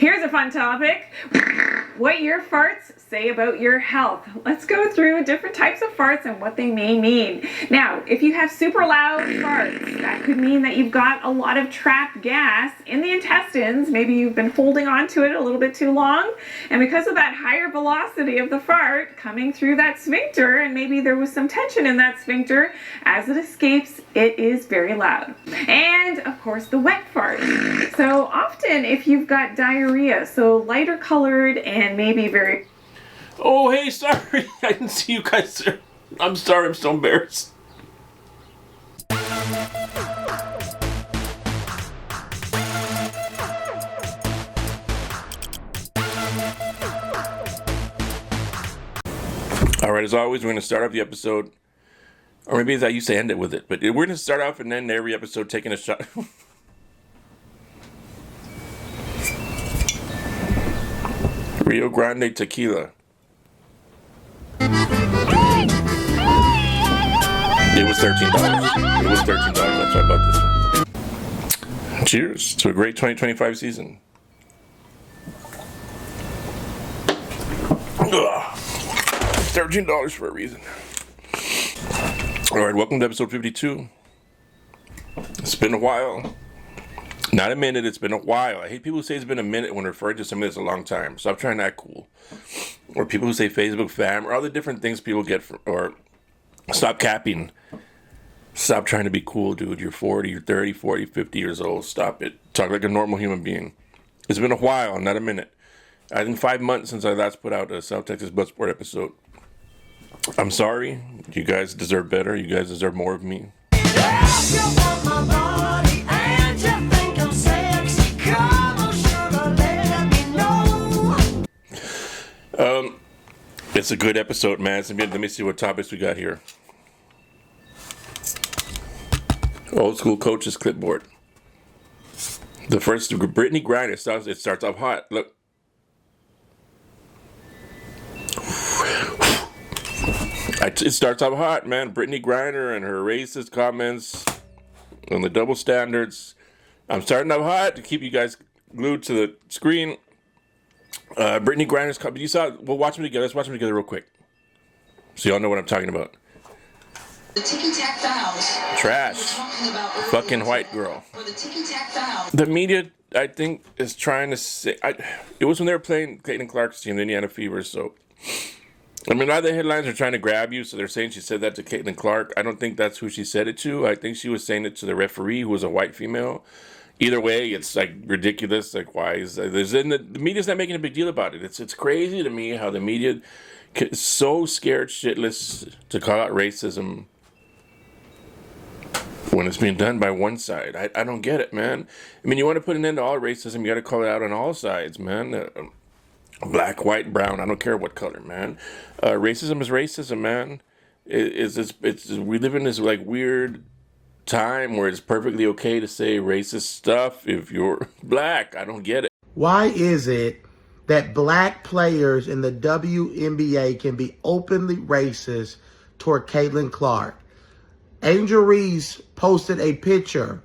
Here's a fun topic. What your farts say about your health. Let's go through different types of farts and what they may mean. Now, if you have super loud farts, that could mean that you've got a lot of trapped gas in the intestines. Maybe you've been holding on to it a little bit too long. And because of that higher velocity of the fart coming through that sphincter, and maybe there was some tension in that sphincter, as it escapes, it is very loud. And of course, the wet fart. So often if you've got diarrhea, so lighter colored and maybe very... Oh, hey, sorry. I didn't see you guys. I'm sorry. I'm so embarrassed. All right, as always, we're going to start off the episode, or maybe as I used to end it with it, but we're going to start off and end every episode taking a shot. Rio Grande tequila. It was $13. It was $13. That's why I bought this one. Cheers to a great 2025 season. Ugh. $13 for a reason. All right, welcome to episode 52. It's been a while. Not a minute, it's been a while. I hate people who say it's been a minute when referring to something that's a long time. Stop trying to act cool. Or people who say Facebook fam, or all the different things people get from, or stop capping. Stop trying to be cool, dude. You're 40, you're 30, 40, 50 years old. Stop it. Talk like a normal human being. It's been a while, not a minute. I think 5 months since I last put out a South Texas Bloodsport episode. I'm sorry. You guys deserve better. You guys deserve more of me. It's a good episode, man. Let me see what topics we got here. Old school coach's clipboard. The first, Brittney Griner, it starts off hot. Look. It starts off hot, man. Brittney Griner and her racist comments on the double standards. I'm starting off hot to keep you guys glued to the screen. Brittney Griner's comment. You saw. We'll watch them together. Let's watch them together real quick, so y'all know what I'm talking about. The ticky-tack fouls. Trash. Fucking white girl. The media, I think, is trying to say. It was when they were playing Caitlin Clark's team, the Indiana Fever. So, I mean, a lot of the headlines are trying to grab you. So they're saying she said that to Caitlin Clark. I don't think that's who she said it to. I think she was saying it to the referee, who was a white female. Either way, it's like ridiculous. Like, why is the media's not making a big deal about it? It's crazy to me how the media is so scared shitless to call out racism when it's being done by one side. I don't get it, man. I mean, you want to put an end to all racism, you got to call it out on all sides, man. Black, white, brown, I don't care what color, man. Racism is racism, man. We live in this like weird time where it's perfectly okay to say racist stuff if you're black. I don't get it. Why is it that black players in the WNBA can be openly racist toward Caitlin Clark? Angel Reese reposted a picture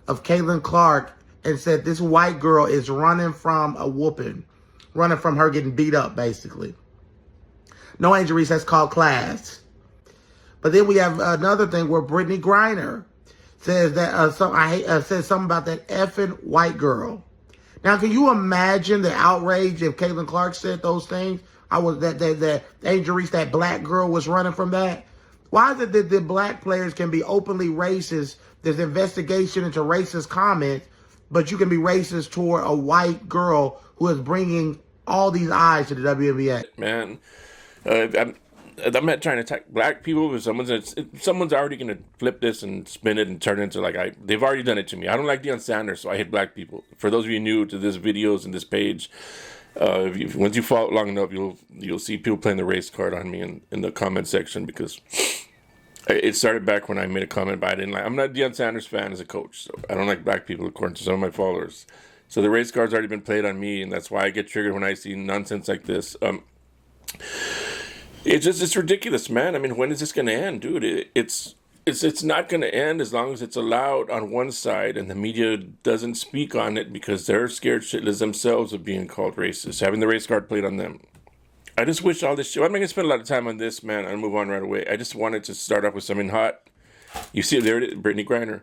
of Caitlin Clark and said this white girl is running from a whooping, running from her getting beat up, basically. No, Angel Reese, that's called class. But then we have another thing where Brittney Griner says that says something about that effing white girl. Now, can you imagine the outrage if Caitlin Clark said those things? That Angel Reese, that black girl, was running from that. Why is it that the black players can be openly racist? There's investigation into racist comments, but you can be racist toward a white girl who is bringing all these eyes to the WNBA. Man, I'm not trying to attack black people, but someone's already going to flip this and spin it and turn it into they've already done it to me. I don't like Deion Sanders, so I hate black people. For those of you new to this videos and this page, once you follow it long enough, you'll see people playing the race card on me in the comment section, because it started back when I made a comment, but I'm not a Deion Sanders fan as a coach, so I don't like black people according to some of my followers. So the race card's already been played on me, and that's why I get triggered when I see nonsense like this. It's ridiculous, man. I mean, when is this going to end, dude? it's not going to end as long as it's allowed on one side and the media doesn't speak on it because they're scared shitless themselves of being called racist, having the race card played on them. I just wish all this shit. I'm not going to spend a lot of time on this, man. I'll move on right away. I just wanted to start off with something hot. You see, there it is, Brittney Griner.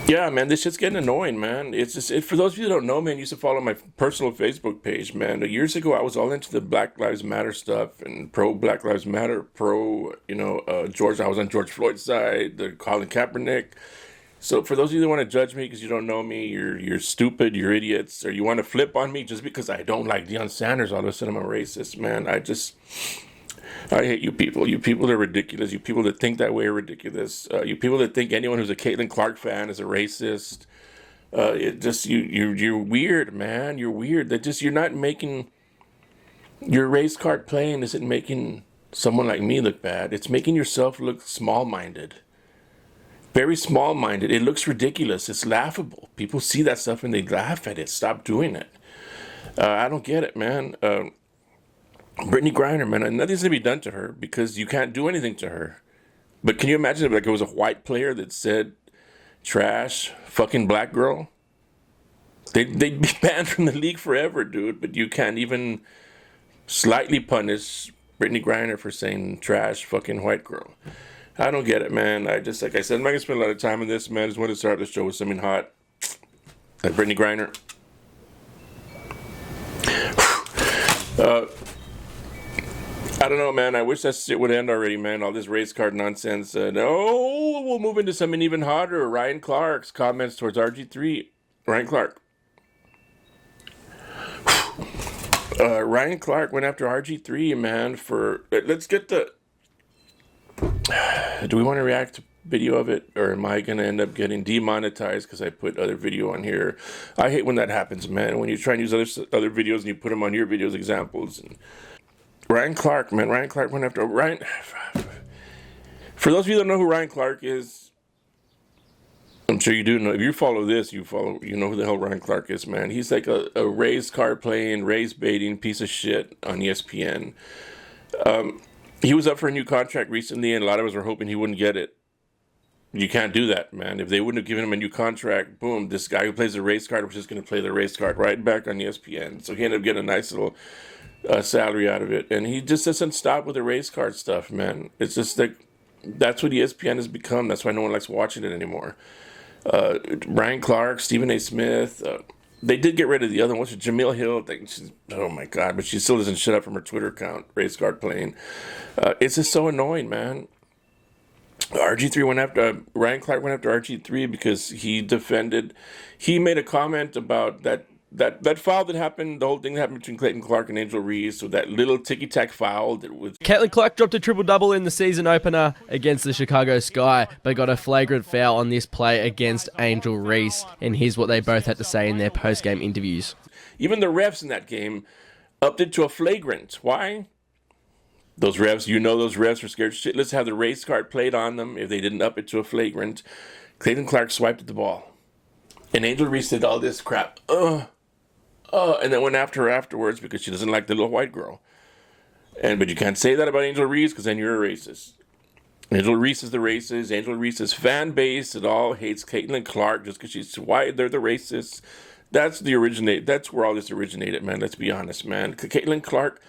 Yeah, man, this shit's getting annoying, man. It's just, for those of you who don't know, man, used to follow my personal Facebook page, man. Years ago, I was all into the Black Lives Matter stuff and pro Black Lives Matter, pro, George. I was on George Floyd's side, the Colin Kaepernick. So for those of you that want to judge me because you don't know me, you're stupid, you're idiots, or you want to flip on me just because I don't like Deion Sanders, all of a sudden I'm a racist, man. I hate you people. You people are ridiculous. You people that think that way are ridiculous. You people that think anyone who's a Caitlin Clark fan is a racist. You're weird, man. You're weird. You're not making your race card playing isn't making someone like me look bad. It's making yourself look small-minded. Very small-minded. It looks ridiculous. It's laughable. People see that stuff and they laugh at it. Stop doing it. I don't get it, man. Brittney Griner, man, nothing's going to be done to her because you can't do anything to her. But can you imagine if it was a white player that said, trash, fucking black girl? They'd be banned from the league forever, dude. But you can't even slightly punish Brittney Griner for saying trash, fucking white girl. I don't get it, man. Like I said, I'm not going to spend a lot of time on this, man. I just want to start the show with something hot. Like Brittney Griner. I don't know, man. I wish that shit would end already, man. All this race card nonsense. We'll move into something even hotter. Ryan Clark's comments towards RG3. Ryan Clark. Ryan Clark went after RG3, man, for... Let's get the... Do we want to react to video of it? Or am I going to end up getting demonetized because I put other video on here? I hate when that happens, man. When you try and use other videos and you put them on your videos examples. And Ryan Clark, man. Ryan Clark went after... Ryan... For those of you that don't know who Ryan Clark is, I'm sure you do know. If you follow this, you know who the hell Ryan Clark is, man. He's like a race card playing, race baiting piece of shit on ESPN. He was up for a new contract recently, and a lot of us were hoping he wouldn't get it. You can't do that, man. If they wouldn't have given him a new contract, boom, this guy who plays the race card was just going to play the race card right back on ESPN. So he ended up getting a nice little salary out of it. And he just doesn't stop with the race card stuff, man. It's just like, that's what ESPN has become. That's why no one likes watching it anymore. Ryan Clark, Stephen A. Smith, they did get rid of the other one. Jamil Hill, oh my God, but she still doesn't shut up from her Twitter account, race card playing. It's just so annoying, man. Ryan Clark went after RG3 because he made a comment about that foul that happened, the whole thing that happened between Clayton Clark and Angel Reese, so that little ticky-tack foul that was... Caitlin Clark dropped a triple-double in the season opener against the Chicago Sky, but got a flagrant foul on this play against Angel Reese, and here's what they both had to say in their post-game interviews. Even the refs in that game upped it to a flagrant. Why? Those refs were scared shit. Let's have the race card played on them if they didn't up it to a flagrant. Clayton Clark swiped at the ball. And Angel Reese did all this crap. And then went after her afterwards because she doesn't like the little white girl. But you can't say that about Angel Reese because then you're a racist. Angel Reese is the racist. Angel Reese's fan base, it all hates Caitlin Clark just because she's white. They're the racists. That's where all this originated, man. Let's be honest, man. Caitlin Clark,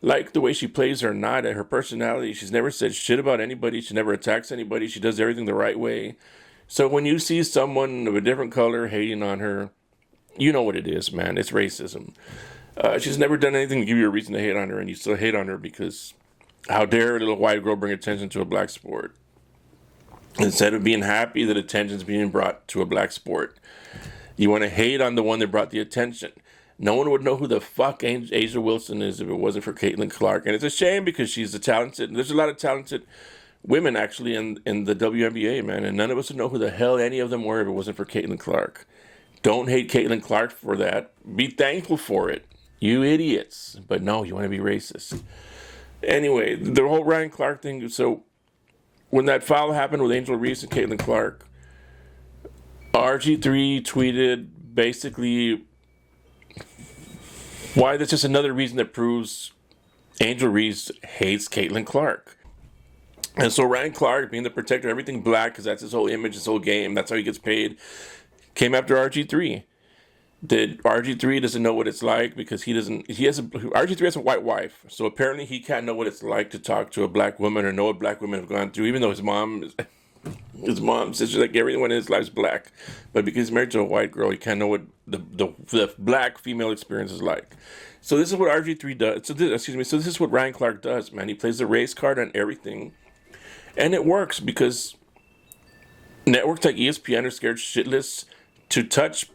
like the way she plays or not, her personality, she's never said shit about anybody. She never attacks anybody. She does everything the right way. So when you see someone of a different color hating on her, you know what it is, man. It's racism. She's never done anything to give you a reason to hate on her, and you still hate on her because how dare a little white girl bring attention to a black sport? Instead of being happy that attention's being brought to a black sport, you want to hate on the one that brought the attention. No one would know who the fuck A'ja Wilson is if it wasn't for Caitlin Clark. And it's a shame because she's there's a lot of talented women actually in the WNBA, man, and none of us would know who the hell any of them were if it wasn't for Caitlin Clark. Don't hate Caitlin Clark for that. Be thankful for it. You idiots. But no, you want to be racist. Anyway, the whole Ryan Clark thing. So when that foul happened with Angel Reese and Caitlin Clark, RG3 tweeted basically why that's just another reason that proves Angel Reese hates Caitlin Clark. And so Ryan Clark, being the protector of everything black, because that's his whole image, his whole game, that's how he gets paid, came after RG3. RG3 doesn't know what it's like because RG3 has a white wife. So apparently he can't know what it's like to talk to a black woman or know what black women have gone through, even though his mom says like everyone in his life's black. But because he's married to a white girl, he can't know what the black female experience is like. So this is what RG3 does. So this is what Ryan Clark does, man. He plays the race card on everything. And it works because networks like ESPN are scared shitless to touch.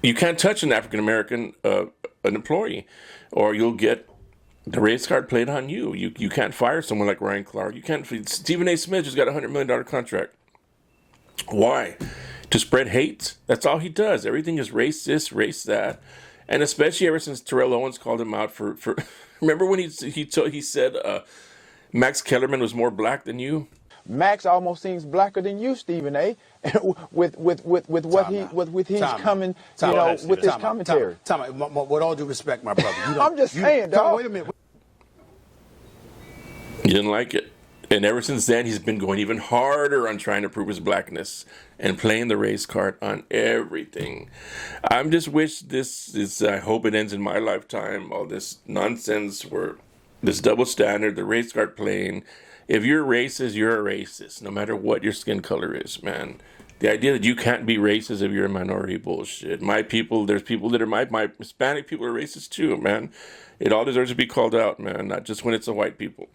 You can't touch an African American an employee, or you'll get the race card played on you. You can't fire someone like Ryan Clark. You can't. Stephen A. Smith just got a $100 million contract. Why? To spread hate. That's all he does. Everything is race this, race that, and especially ever since Terrell Owens called him out for remember when he said Max Kellerman was more black than you? Max almost seems blacker than you, Stephen A. with his commentary. With all due respect, my brother. I'm just saying, dog. Wait a minute. He didn't like it. And ever since then, he's been going even harder on trying to prove his blackness and playing the race card on everything. I'm just wish this is, I hope it ends in my lifetime, all this nonsense where this double standard, the race card playing. If you're racist, you're a racist, no matter what your skin color is, man. The idea that you can't be racist if you're a minority, bullshit. My people, there's people that are, my Hispanic people are racist too, man. It all deserves to be called out, man, not just when it's the white people.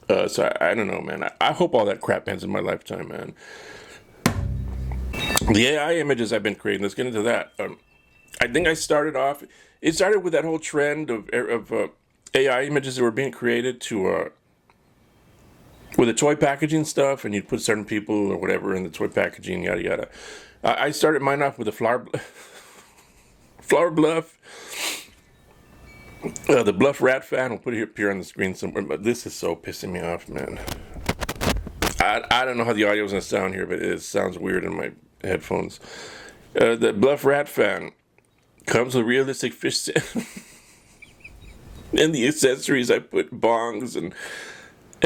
So I don't know, man. I hope all that crap ends in my lifetime, man. The AI images I've been creating, let's get into that. I think it started with that whole trend of AI images that were being created to with the toy packaging stuff, and you'd put certain people or whatever in the toy packaging, yada yada. I started mine off with a Flower Bluff, the Bluff Rat fan. We'll put it up here on the screen somewhere. But this is so pissing me off, man. I don't know how the audio is gonna sound here, but it sounds weird in my headphones. The Bluff Rat fan comes with realistic fish and the accessories. I put bongs and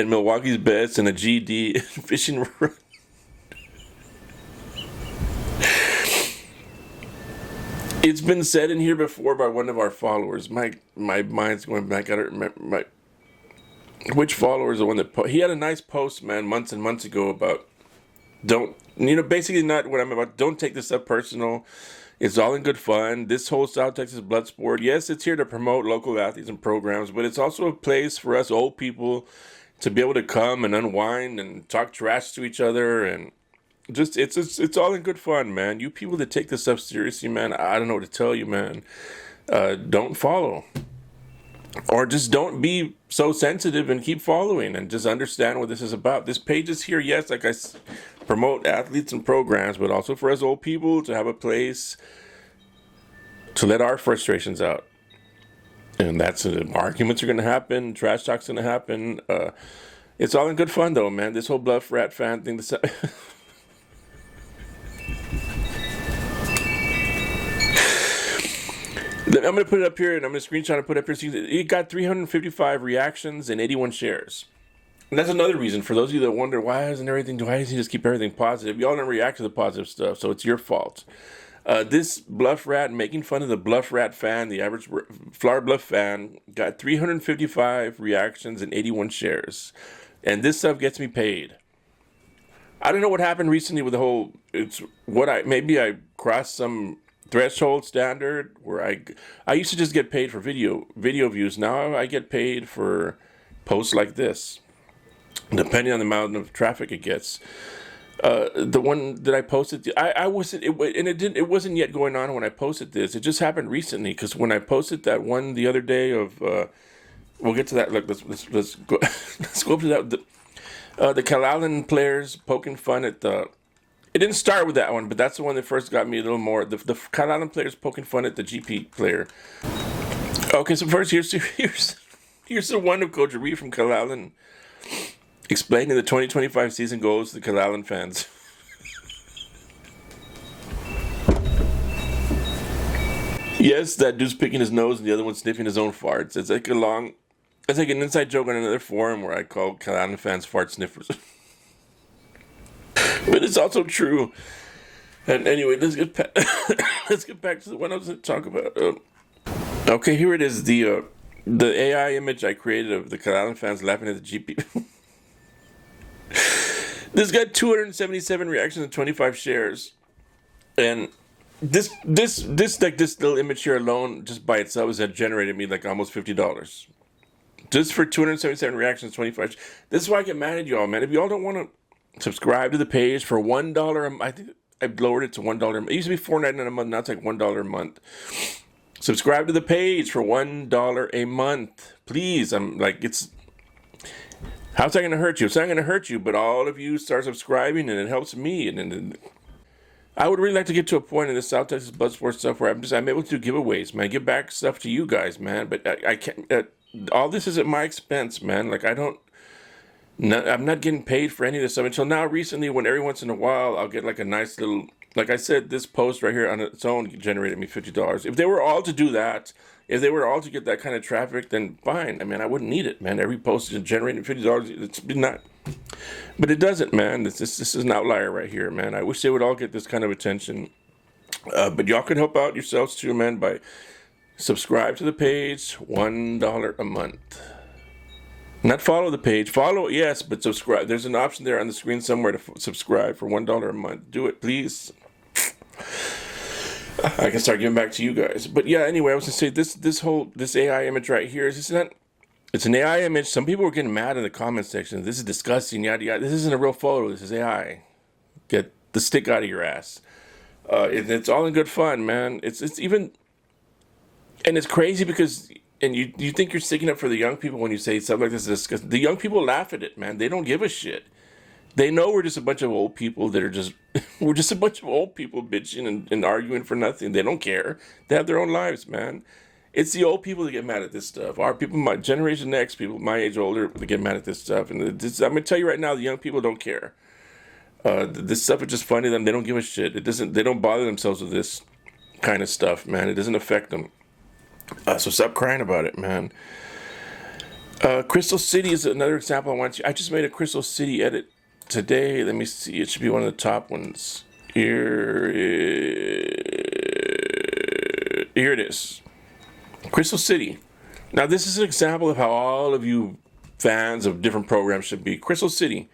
Milwaukee's bets and a GD fishing rod. It's been said in here before by one of our followers. My mind's going back. I don't remember which follower is the one that he had a nice post, man, months and months ago about basically not what I'm about. Don't take this up personal. It's all in good fun. This whole South Texas Bloodsport, yes, it's here to promote local athletes and programs, but it's also a place for us old people to be able to come and unwind and talk trash to each other, and just it's all in good fun, man. You people that take this stuff seriously, man, I don't know what to tell you, man. Don't follow, or just don't be so sensitive and keep following, and just understand what this is about. This page is here, yes, like I promote athletes and programs, but also for us old people to have a place to let our frustrations out. And that's arguments are going to happen. Trash talk's going to happen. It's all in good fun, though, man. This whole Bluff Rat fan thing. I'm going to put it up here, and I'm going to screenshot and put it up here. It got 355 reactions and 81 shares. And that's another reason for those of you that wonder, why doesn't he just keep everything positive? Y'all don't react to the positive stuff, so it's your fault. This Bluff Rat, making fun of the Bluff Rat fan, the average Flower Bluff fan, got 355 reactions and 81 shares. And this stuff gets me paid. I don't know what happened recently with the whole, maybe I crossed some threshold standard where I used to just get paid for video views. Now I get paid for posts like this, depending on the amount of traffic it gets. The one that I posted, it wasn't yet going on when I posted this. It just happened recently, because when I posted that one the other day of, we'll get to that. Look, let's go. Let's go up to that. The Calallen players poking fun at the. It didn't start with that one, but that's the one that first got me a little more. The Calallen players poking fun at the GP player. Okay, so first here's the one of Coach Reed from Calallen explaining the 2025 season goals to the Calallen fans. Yes, that dude's picking his nose and the other one's sniffing his own farts. It's like a long That's like an inside joke on another forum where I call Carolina fans fart sniffers. But it's also true. And anyway, let's get back to the one I was going to talk about. Okay, here it is. The AI image I created of the Carolina fans laughing at the GP. This got 277 reactions and 25 shares. And this little image here alone, just by itself, has generated me like almost $50. Just for 277 reactions, 25. This is why I get mad at y'all, man. If y'all don't want to subscribe to the page for $1, I think I've lowered it to $1 a month. It used to be $4.99 a month. Now it's like $1 a month. Subscribe to the page for $1 a month, please. I'm like, how's that going to hurt you? It's not going to hurt you, but all of you start subscribing, and it helps me. And I would really like to get to a point in the South Texas Bloodsport stuff where I'm able to do giveaways, man. Give back stuff to you guys, man. But I can't. All this is at my expense, man. Like I'm not getting paid for any of this stuff until now. Recently, when every once in a while I'll get like a nice little, like I said, this post right here on its own generated me $50. If they were all to do that, if they were all to get that kind of traffic, then fine. I mean, I wouldn't need it, man. Every post is generating $50. It's not, but it doesn't, man. This is an outlier right here, man. I wish they would all get this kind of attention. But y'all could help out yourselves too, man, by subscribe to the page, $1 a month. Not follow the page. Follow, yes, but subscribe. There's an option there on the screen somewhere to subscribe for $1 a month. Do it, please. I can start giving back to you guys. But yeah, anyway, I was going to say this AI image right here, it's an AI image. Some people were getting mad in the comment section. This is disgusting, yada, yada. This isn't a real photo. This is AI. Get the stick out of your ass. It's all in good fun, man. It's even, and it's crazy because, and you think you're sticking up for the young people when you say something like this is disgusting. The young people laugh at it, man. They don't give a shit. They know we're just a bunch of old people that are just, we're just a bunch of old people bitching and arguing for nothing. They don't care. They have their own lives, man. It's the old people that get mad at this stuff. Our people, my Generation X people, my age older, that get mad at this stuff. And I'm going to tell you right now, the young people don't care. This stuff is just funny to them. They don't give a shit. They don't bother themselves with this kind of stuff, man. It doesn't affect them. So stop crying about it, man. Crystal City is another example I want you. I just made a Crystal City edit today. Let me see. It should be one of the top ones. Here it is. Crystal City. Now, this is an example of how all of you fans of different programs should be. Crystal City.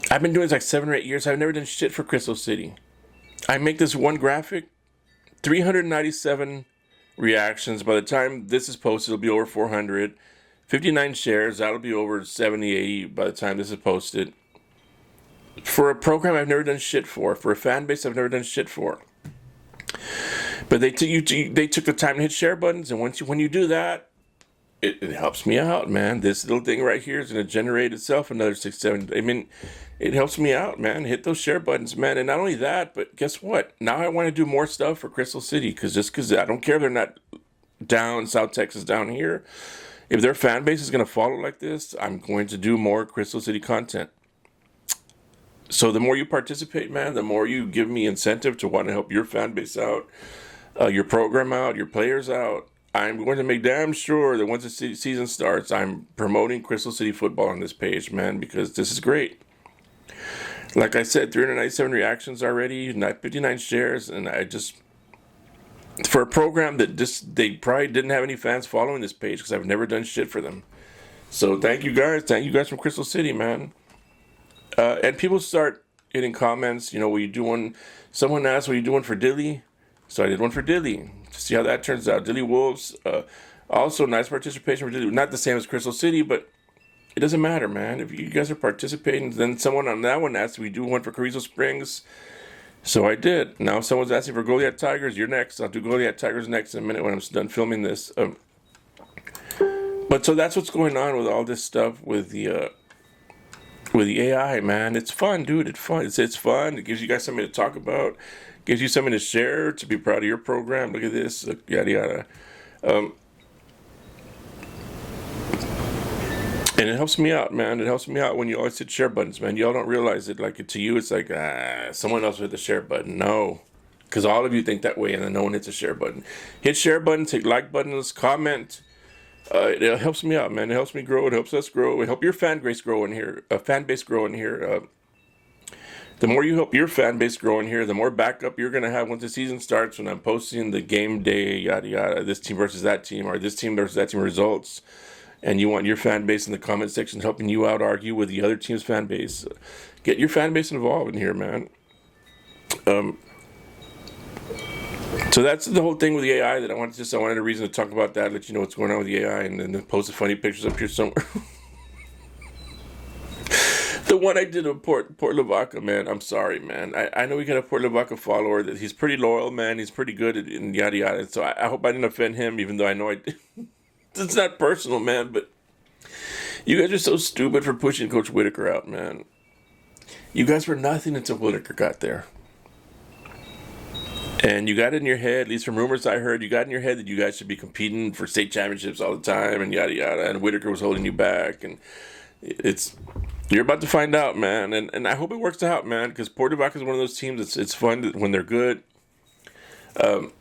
I've been doing this like 7 or 8 years. I've never done shit for Crystal City. I make this one graphic, 397 reactions. By the time this is posted, it'll be over 400. 59 shares. That'll be over 70, 80 by the time this is posted. For a program I've never done shit for a fan base I've never done shit for. But they took the time to hit share buttons, and when you do that, it helps me out, man. This little thing right here is going to generate itself another 6, 7. I mean, it helps me out, man. Hit those share buttons, man. And not only that, but guess what? Now I want to do more stuff for Crystal City because I don't care if they're not down South Texas down here. If their fan base is going to follow like this, I'm going to do more Crystal City content. So the more you participate, man, the more you give me incentive to want to help your fan base out, your program out, your players out. I'm going to make damn sure that once the season starts, I'm promoting Crystal City football on this page, man, because this is great. Like I said, 397 reactions already, 59 shares, and I just, for a program that they probably didn't have any fans following this page because I've never done shit for them. So thank you guys from Crystal City, man. And people start hitting comments, what you doing? Someone asked, what you doing for Dilly? So I did one for Dilly to see how that turns out. Dilly Wolves, also nice participation for Dilly. Not the same as Crystal City, but it doesn't matter, man. If you guys are participating, then someone on that one asked, we do one for Carrizo Springs. So I did. Now someone's asking for Goliath Tigers. You're next. I'll do Goliath Tigers next in a minute when I'm done filming this. But so that's what's going on with all this stuff with the AI, man. It's fun, dude. It's fun. It's fun. It gives you guys something to talk about. Gives you something to share, to be proud of your program. Look at this, yada yada. And it helps me out, man. It helps me out when you always hit share buttons, man. Y'all don't realize it. Like to you, it's like someone else hit the share button. No, because all of you think that way, and then no one hits a share button. Hit share buttons, hit like buttons, comment. It helps me out, man. It helps me grow. It helps us grow. It helps your fan base grow in here. The more you help your fan base grow in here, the more backup you're going to have once the season starts, when I'm posting the game day, yada, yada, this team versus that team, or this team versus that team results, and you want your fan base in the comment section helping you out argue with the other team's fan base. Get your fan base involved in here, man. So that's the whole thing with the AI that I wanted a reason to talk about that, let you know what's going on with the AI, and then post the funny pictures up here somewhere. The one I did of Port Lavaca, man, I'm sorry, man. I know we got a Port Lavaca follower that he's pretty loyal, man. He's pretty good and yada yada. So I hope I didn't offend him, even though I know I did. It's not personal, man, but you guys are so stupid for pushing Coach Whitaker out, man. You guys were nothing until Whitaker got there. And you got it in your head, at least from rumors I heard, you got in your head that you guys should be competing for state championships all the time and yada yada, and Whitaker was holding you back, and you're about to find out, man, and I hope it works out, man, because Port Lavaca is one of those teams it's fun when they're good, but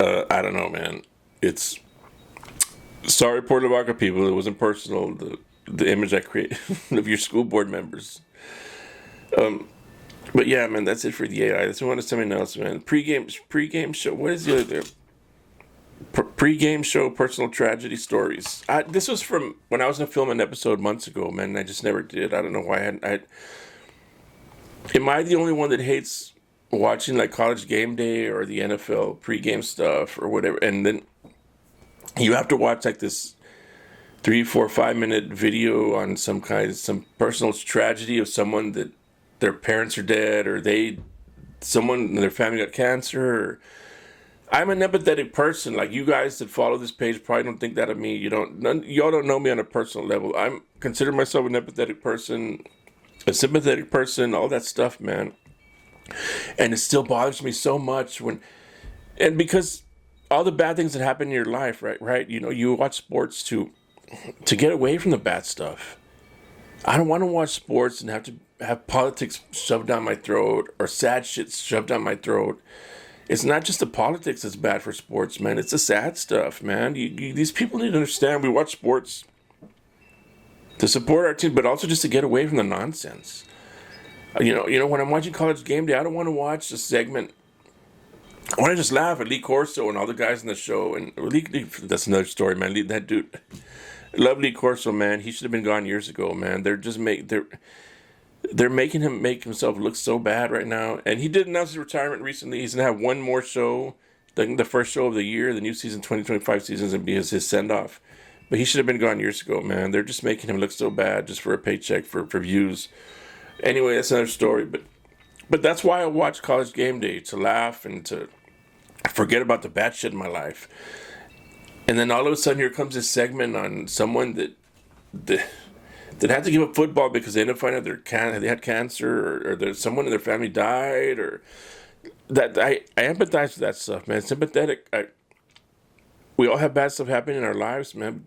I don't know, man. It's sorry, Port Lavaca people, it wasn't personal, the image I created of your school board members. But yeah, man, that's it for the AI. Let's move on to something else, man. Pregame show. What is the other? Pregame show, personal tragedy stories. This was from when I was going to film an episode months ago, man. And I just never did. I don't know why am I the only one that hates watching like college game day or the NFL pregame stuff or whatever? And then you have to watch like this 3, 4, 5 minute video on some personal tragedy of someone that their parents are dead, or someone in their family got cancer. I'm an empathetic person. Like you guys that follow this page probably don't think that of me. Y'all don't know me on a personal level. I consider myself an empathetic person, a sympathetic person, all that stuff, man. And it still bothers me so much because all the bad things that happen in your life, right? You know, you watch sports to get away from the bad stuff. I don't want to watch sports and have to have politics shoved down my throat or sad shit shoved down my throat. It's not just the politics that's bad for sports, man. It's the sad stuff, man. These people need to understand we watch sports to support our team, but also just to get away from the nonsense. You know, when I'm watching College Game Day, I don't want to watch a segment. I want to just laugh at Lee Corso and all the guys in the show. And Lee, that's another story, man. That dude, love Lee Corso, man. He should have been gone years ago, man. They're making him make himself look so bad right now. And he did announce his retirement recently. He's going to have one more show, the first show of the year, the new season, 2025 season, and be his send-off. But he should have been gone years ago, man. They're just making him look so bad just for a paycheck, for views. Anyway, that's another story. But that's why I watch College Game Day, to laugh and to forget about the bad shit in my life. And then all of a sudden here comes this segment on someone that had to give up football because they ended up finding out they had cancer, or there's someone in their family died, or that I empathize with that stuff, man. Sympathetic. We all have bad stuff happening in our lives, man.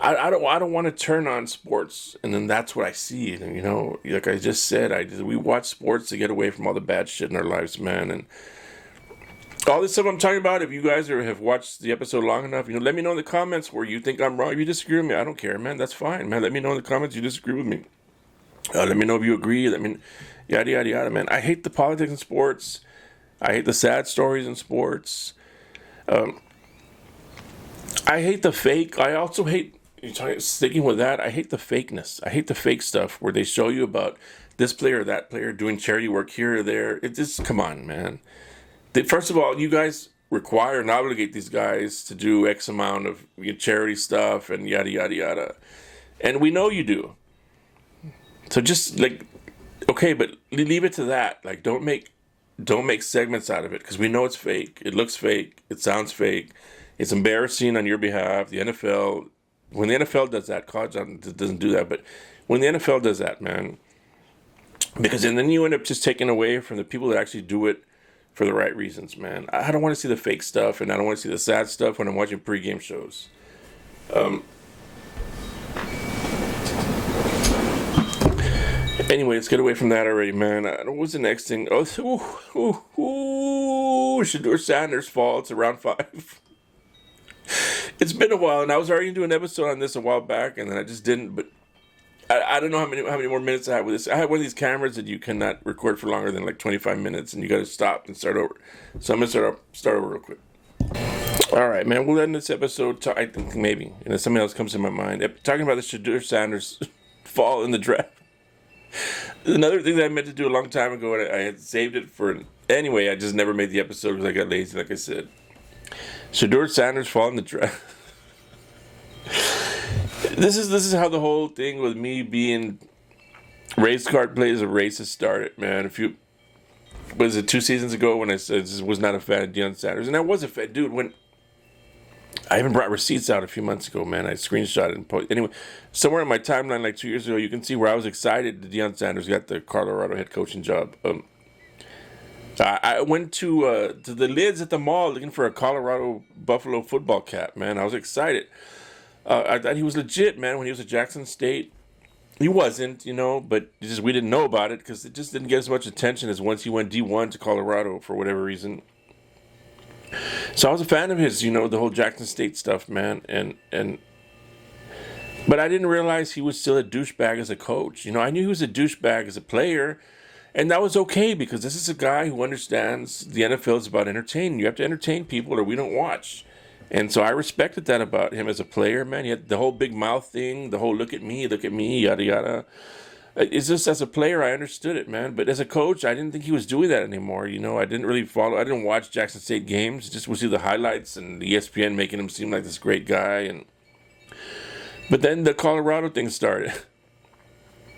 I don't want to turn on sports and then that's what I see. And, you know, like I just said, we watch sports to get away from all the bad shit in our lives, man. And all this stuff I'm talking about, if you guys have watched the episode long enough, you know, let me know in the comments where you think I'm wrong. If you disagree with me, I don't care, man. That's fine, man. Let me know in the comments you disagree with me. Let me know if you agree. Yada, yada, yada, man. I hate the politics in sports. I hate the sad stories in sports. I hate the fake. I also hate, sticking with that, I hate the fakeness. I hate the fake stuff where they show you about this player or that player doing charity work here or there. It just, come on, man. First of all, you guys require and obligate these guys to do X amount of charity stuff and yada, yada, yada. And we know you do. So just, like, okay, but leave it to that. Like, don't make segments out of it, because we know it's fake. It looks fake. It sounds fake. It's embarrassing on your behalf. The NFL, when the NFL does that, college doesn't do that, but when the NFL does that, man, because and then you end up just taking away from the people that actually do it for the right reasons, man. I don't want to see the fake stuff, and I don't want to see the sad stuff when I'm watching pregame shows. Anyway, let's get away from that already, man. What was the next thing? Shadeur Sanders fall. It's around 5. It's been a while, and I was already doing an episode on this a while back, and then I just didn't. But I don't know how many more minutes I have with this. I have one of these cameras that you cannot record for longer than like 25 minutes, and you got to stop and start over. So I'm gonna start over real quick. All right, man. We'll end this episode. I think maybe, and then something else comes to my mind. Talking about the Shadeur Sanders fall in the draft. Another thing that I meant to do a long time ago, and I had saved it for. Anyway, I just never made the episode because I got lazy, like I said. Shadeur Sanders fall in the draft. This is how the whole thing with me being race card plays a racist started, man. Was it 2 seasons ago when I said I was not a fan of Deion Sanders, and I was a fan, dude. When I even brought receipts out a few months ago, man. I screenshot it and posted. Anyway, somewhere in my timeline, like 2 years ago, you can see where I was excited that Deion Sanders got the Colorado head coaching job. I went to the Lids at the mall looking for a Colorado Buffalo football cap, man. I was excited. I thought he was legit, man, when he was at Jackson State. He wasn't, but we didn't know about it because it just didn't get as much attention as once he went D1 to Colorado for whatever reason. So I was a fan of his, the whole Jackson State stuff, man. But I didn't realize he was still a douchebag as a coach. I knew he was a douchebag as a player. And that was okay because this is a guy who understands the NFL is about entertaining. You have to entertain people or we don't watch. And so I respected that about him as a player, man. He had the whole big mouth thing, the whole look at me, yada, yada. It's just as a player, I understood it, man. But as a coach, I didn't think he was doing that anymore. I didn't really follow. I didn't watch Jackson State games. Just would see the highlights and the ESPN making him seem like this great guy. But then the Colorado thing started.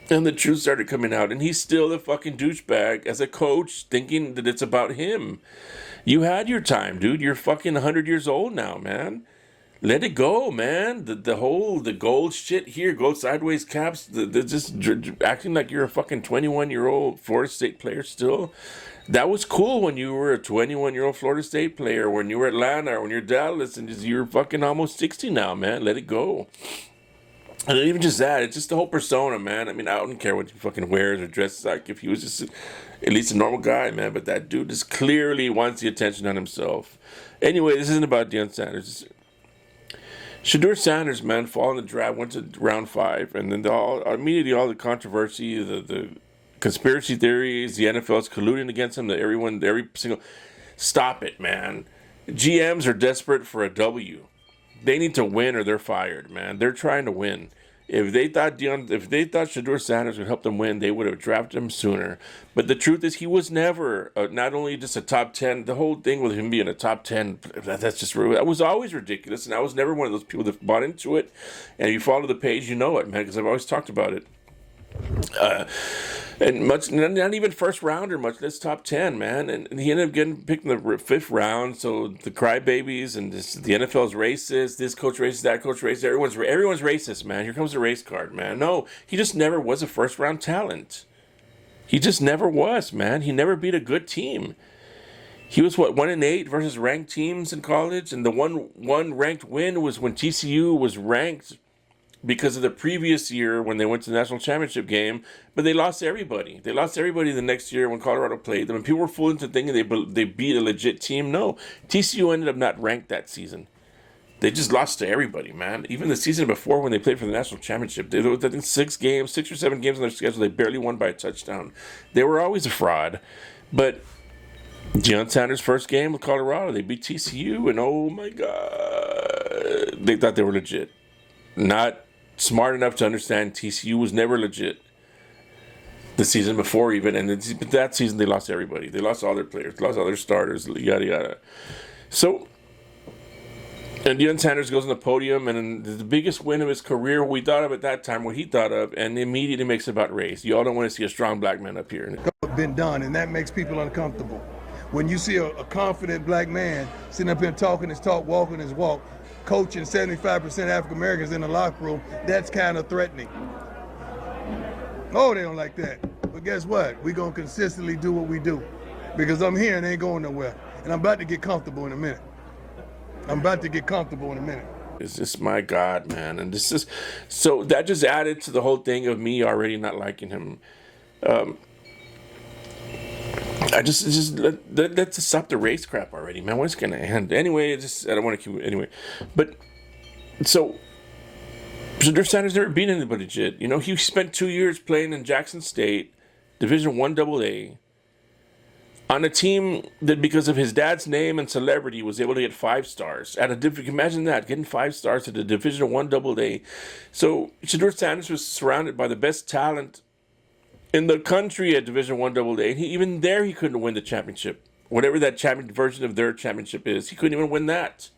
And the truth started coming out. And he's still a fucking douchebag as a coach thinking that it's about him. You had your time, dude. You're fucking 100 years old now, man. Let it go, man. The gold shit here, gold sideways caps, they're just acting like you're a fucking 21-year-old Florida State player still. That was cool when you were a 21-year-old Florida State player, when you were Atlanta or when you're Dallas, and you're fucking almost 60 now, man. Let it go. And even just that, it's just the whole persona, man. I mean, I don't care what he fucking wears or dresses like. If he was just at least a normal guy, man. But that dude just clearly wants the attention on himself. Anyway, this isn't about Deion Sanders. Shadeur Sanders, man, fall in the draft, went to round 5. And then immediately all the controversy, the conspiracy theories, the NFL's colluding against him, every single... Stop it, man. GMs are desperate for a W. They need to win or they're fired, man. They're trying to win. If they thought Shadeur Sanders would help them win, they would have drafted him sooner. But the truth is, he was never not only just a top 10. The whole thing with him being a top 10, that's just that was always ridiculous. And I was never one of those people that bought into it. And if you follow the page, you know it, man, because I've always talked about it. And not even first rounder, much less top 10, man. And he ended up getting picked in the 5th round. So the crybabies and the NFL's racist. This coach racist, that coach racist. Everyone's racist, man. Here comes the race card, man. No, he just never was a first round talent. He just never was, man. He never beat a good team. He was 1-8 versus ranked teams in college, and the one ranked win was when TCU was ranked because of the previous year when they went to the national championship game, but they lost everybody. They lost everybody the next year when Colorado played them, and people were fooled into thinking they beat a legit team. No, TCU ended up not ranked that season. They just lost to everybody, man. Even the season before when they played for the national championship, there was, I think, 6 or 7 games on their schedule. They barely won by a touchdown. They were always a fraud. But Deion Sanders' first game with Colorado, they beat TCU, and oh my God, they thought they were legit. Not smart enough to understand TCU was never legit the season before even, and that season they lost everybody. They lost all their players, lost all their starters, yada yada. So, and Deion Sanders goes on the podium, and the biggest win of his career, what we thought of at that time, what he thought of, and immediately makes it about race. You all don't want to see a strong black man up here. Been done, and that makes people uncomfortable. When you see a confident black man sitting up here talking his talk, walking his walk, coaching 75% African Americans in the locker room, that's kind of threatening. Oh, they don't like that. But guess what? We're going to consistently do what we do because I'm here and ain't going nowhere. And I'm about to get comfortable in a minute. It's just, my God, man. And this is, so that just added to the whole thing of me already not liking him. Let's stop the race crap already, man. When it's going to end? Anyway, I don't want to keep, anyway. But So Shadeur Sanders never beat anybody, shit. You know, he spent 2 years playing in Jackson State, Division I AA, on a team that, because of his dad's name and celebrity, was able to get 5 stars. Imagine that, getting 5 stars at a Division I AA. So Shadeur Sanders was surrounded by the best talent in the country at Division I AA. And even there, he couldn't win the championship. Whatever that version of their championship is, he couldn't even win that.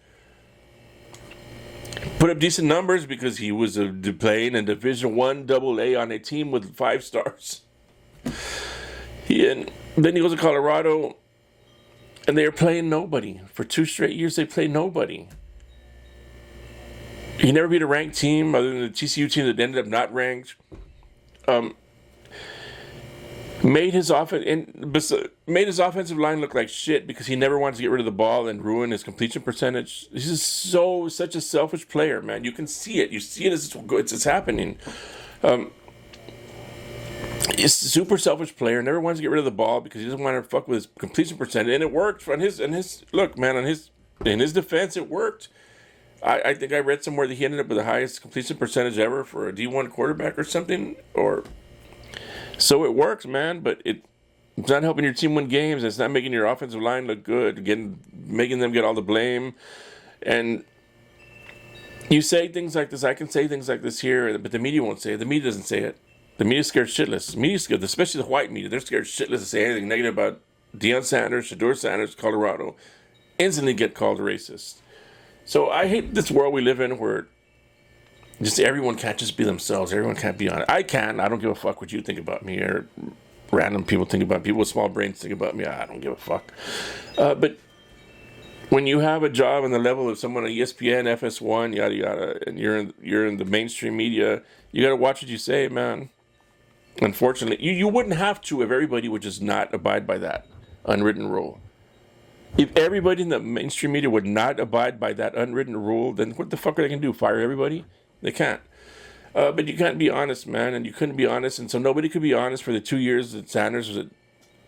Put up decent numbers because he was playing in Division I AA on a team with 5 stars. And then he goes to Colorado, and they are playing nobody. For 2 straight years, they played nobody. He never beat a ranked team other than the TCU team that ended up not ranked. Made his offensive line look like shit because he never wanted to get rid of the ball and ruin his completion percentage. He's just such a selfish player, man. You can see it. You see it as it's happening. He's a super selfish player. Never wants to get rid of the ball because he doesn't want to fuck with his completion percentage, and it worked. In his defense, it worked. I think I read somewhere that he ended up with the highest completion percentage ever for a D1 quarterback or something, so it works, man, but it's not helping your team win games. It's not making your offensive line look good, making them get all the blame. And you say things like this. I can say things like this here, but the media won't say it. The media doesn't say it. The media's scared shitless. The media's scared, especially the white media. They're scared shitless to say anything negative about Deion Sanders, Shadeur Sanders, Colorado. Instantly get called a racist. So I hate this world we live in where just everyone can't just be themselves. Everyone can't be honest. I can. I don't give a fuck what you think about me or random people think about me. People with small brains think about me. I don't give a fuck. But when you have a job on the level of someone on ESPN, FS1, yada yada, and you're in the mainstream media, you got to watch what you say, man. Unfortunately, you wouldn't have to if everybody would just not abide by that unwritten rule. If everybody in the mainstream media would not abide by that unwritten rule, then what the fuck are they going to do? Fire everybody? They can't. But you can't be honest, man, and you couldn't be honest, and so nobody could be honest for the 2 years that Sanders was at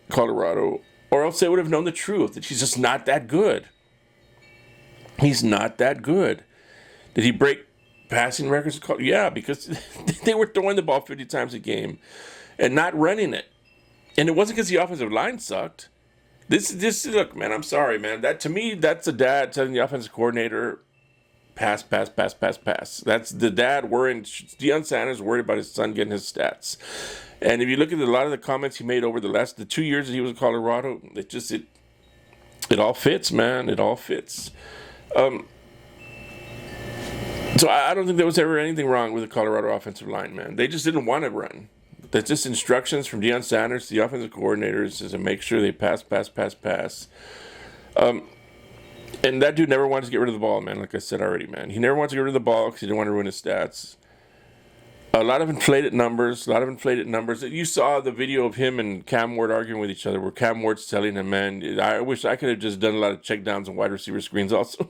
Colorado, or else they would have known the truth, that he's just not that good. He's not that good. Did he break passing records? Yeah, because they were throwing the ball 50 times a game and not running it. And it wasn't because the offensive line sucked. This look, man, I'm sorry, man. That, to me, that's a dad telling the offensive coordinator, pass. That's the dad worrying. Deion Sanders worried about his son getting his stats. And if you look at a lot of the comments he made over the 2 years that he was in Colorado, it all fits, man. It all fits. So I don't think there was ever anything wrong with the Colorado offensive line, man. They just didn't want to run. That's just instructions from Deion Sanders to the offensive coordinators is to make sure they pass. And that dude never wanted to get rid of the ball, man, like I said already, man. He never wanted to get rid of the ball because he didn't want to ruin his stats. A lot of inflated numbers. You saw the video of him and Cam Ward arguing with each other where Cam Ward's telling him, man, I wish I could have just done a lot of checkdowns and wide receiver screens also.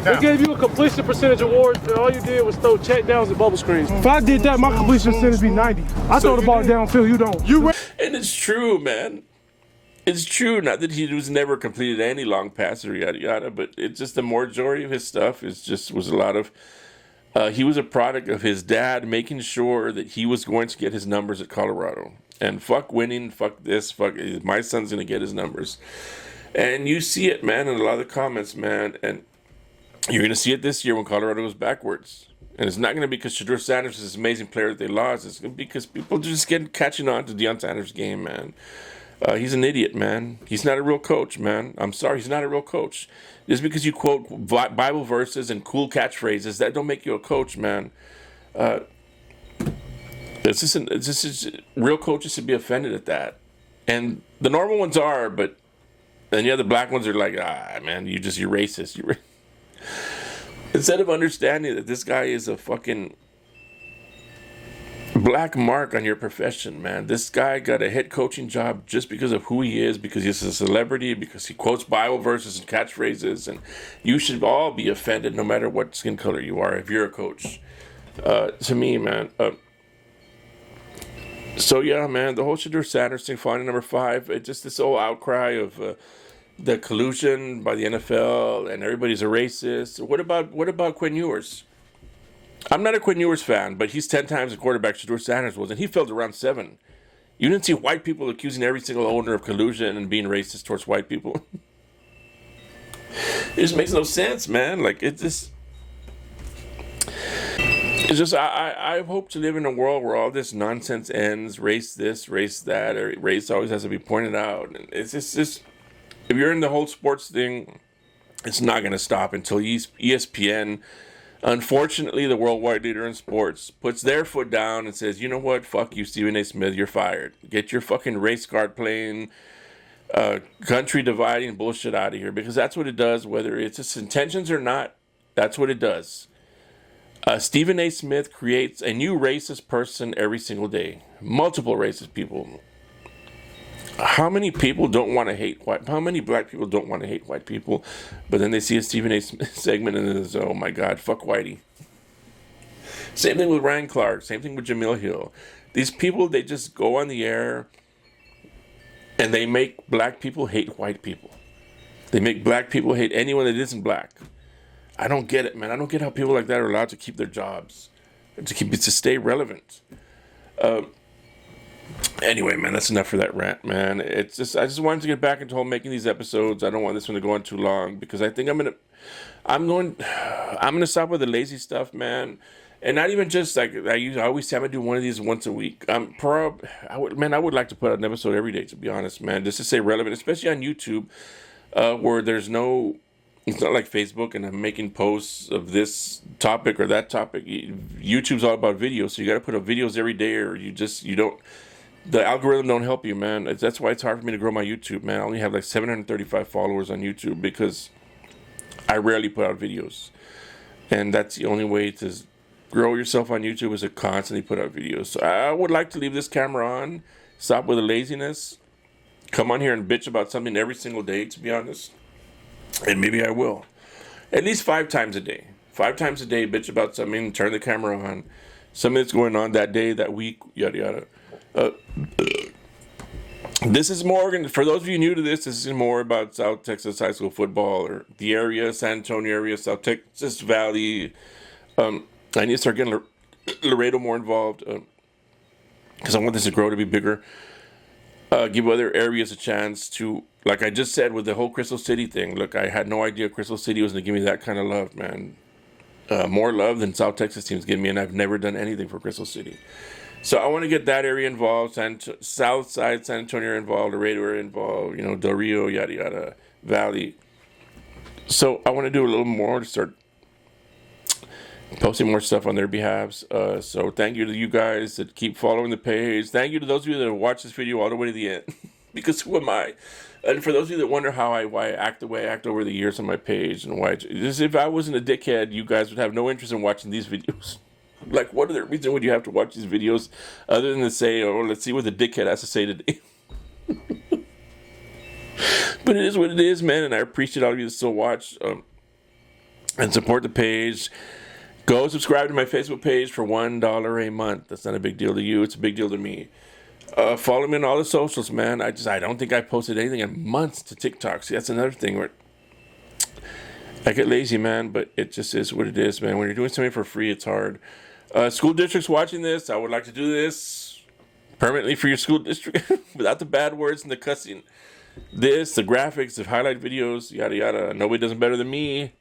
They gave you a completion percentage award, and all you did was throw checkdowns and bubble screens. If I did that, my completion percentage would be 90. I throw the ball downfield, you don't. And it's true, man. It's true. Not that he was never completed any long passes or yada yada, but it's just the majority of his stuff was a lot of. He was a product of his dad making sure that he was going to get his numbers at Colorado. And fuck winning, fuck this, my son's going to get his numbers. And you see it, man, in a lot of the comments, man. And you're going to see it this year when Colorado goes backwards. And it's not going to be because Shadeur Sanders is this amazing player that they lost. It's going to be because people just catching on to Deion Sanders' game, man. He's an idiot, man. He's not a real coach, man. I'm sorry, he's not a real coach. Just because you quote Bible verses and cool catchphrases, that don't make you a coach, man. Real coaches should be offended at that. And the normal ones are, but then the black ones are like, man, you're racist. Instead of understanding that this guy is a fucking black mark on your profession, man. This guy got a head coaching job just because of who he is, because he's a celebrity, because he quotes Bible verses and catchphrases, and you should all be offended no matter what skin color you are if you're a coach. To me, man. So yeah, man, the whole Shadeur Sanders thing, finding number 5, it's just this whole outcry of the collusion by the NFL and everybody's a racist. What about Quinn Ewers? I'm not a Quinn Ewers fan, but he's 10 times the quarterback Shadeur Sanders was, and he failed to round 7. You didn't see white people accusing every single owner of collusion and being racist towards white people. It just makes no sense, man. Like, it's just I hope to live in a world where all this nonsense ends. Race this, race that, or race always has to be pointed out. And it's just if you're in the whole sports thing, it's not going to stop until ESPN, unfortunately, the worldwide leader in sports, puts their foot down and says, you know what, fuck you, Stephen A. Smith, you're fired. Get your fucking race card playing, country dividing bullshit out of here, because that's what it does, whether it's its intentions or not. That's what it does. Stephen A. Smith creates a new racist person every single day. Multiple racist people. How many people don't want to hate white? How many black people don't want to hate white people? But then they see a Stephen A. Smith segment and it's, oh my God, fuck Whitey. Same thing with Ryan Clark. Same thing with Jamil Hill. These people, they just go on the air and they make black people hate white people. They make black people hate anyone that isn't black. I don't get it, man. I don't get how people like that are allowed to keep their jobs, to stay relevant. Anyway, man, that's enough for that rant, man. It's just I just wanted to get back into making these episodes. I don't want this one to go on too long because I think I'm gonna stop with the lazy stuff, man. And not even just like I always say I'm gonna do one of these once a week. I would like to put out an episode every day, to be honest, man, just to stay relevant, especially on YouTube, where there's no. It's not like Facebook and I'm making posts of this topic or that topic. YouTube's all about videos, so you got to put up videos every day, or you don't. The algorithm don't help you, man. That's why it's hard for me to grow my YouTube, man. I only have like 735 followers on YouTube because I rarely put out videos, and that's the only way to grow yourself on YouTube is to constantly put out videos. So I would like to leave this camera on, stop with the laziness, come on here and bitch about something every single day, to be honest. And maybe I will. At least 5 times a day. 5 times a day, bitch about something, turn the camera on. Something that's going on that day, that week, yada yada. This is more, for those of you new to this is more about South Texas high school football, or the area, San Antonio area, South Texas Valley. I need to start getting Laredo more involved, because I want this to grow to be bigger. Give other areas a chance to, like I just said with the whole Crystal City thing. Look, I had no idea Crystal City was going to give me that kind of love, man. More love than South Texas teams give me, and I've never done anything for Crystal City. So I want to get that area involved, South Side, San Antonio involved, Laredo involved, Del Rio, yada yada, Valley. So I want to do a little more to start posting more stuff on their behalves. So thank you to you guys that keep following the page. Thank you to those of you that watch this video all the way to the end. Because who am I? And for those of you that wonder why I act the way I act over the years on my page, and why, just if I wasn't a dickhead, you guys would have no interest in watching these videos. Like, what other reason would you have to watch these videos other than to say, oh, let's see what the dickhead has to say today? But it is what it is, man, and I appreciate all of you that still watch and support the page. Go subscribe to my Facebook page for $1 a month. That's not a big deal to you. It's a big deal to me. Follow me on all the socials, man. I don't think I posted anything in months to TikTok. See, that's another thing where I get lazy, man, but it just is what it is, man. When you're doing something for free, it's hard. School districts watching this, I would like to do this permanently for your school district without the bad words and the cussing. The graphics, the highlight videos, yada yada. Nobody does it better than me.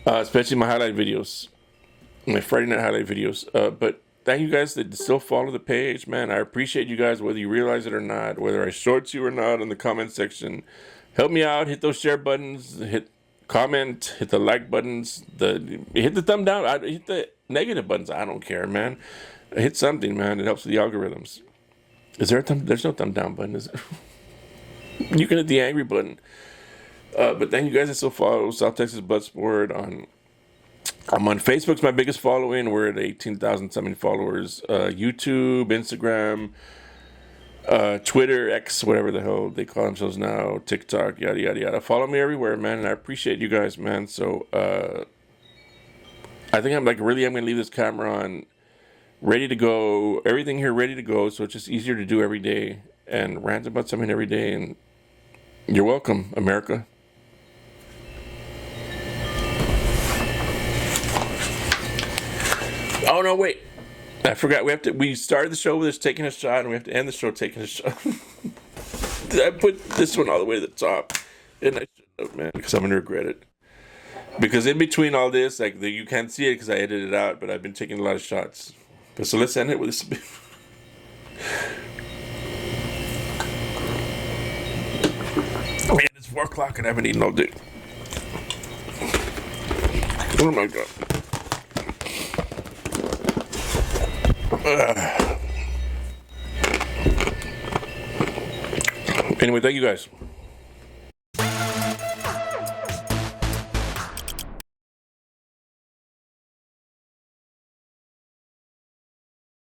Especially my highlight videos, my Friday night highlight videos. But thank you guys that still follow the page, man. I appreciate you guys, whether you realize it or not, whether I short you or not in the comment section. Help me out. Hit those share buttons. Hit comment. Hit the like buttons. Hit the thumb down. Hit the negative buttons. I don't care, man. Hit something, man. It helps with the algorithms. Is there a thumb? There's no thumb down button, is there? You can hit the angry button. But thank you guys that still follow South Texas Bloodsport. I'm on Facebook's my biggest following. We're at 18,000 something followers. YouTube, Instagram, Twitter, X, whatever the hell they call themselves now, TikTok, yada yada yada. Follow me everywhere, man, and I appreciate you guys, man. So I think I'm gonna leave this camera on, ready to go. Everything here ready to go. So it's just easier to do every day and rant about something every day and You're welcome, America. Oh no, wait. I forgot. We started the show with us taking a shot, and we have to end the show taking a shot. I put this one all the way to the top, and I shouldn't have, man, because I'm gonna regret it. Because in between all this, like you can't see it because I edited it out, but I've been taking a lot of shots. But so let's end it with this. Man, it's 4 o'clock and I haven't eaten all day. Oh my god. Anyway, thank you guys.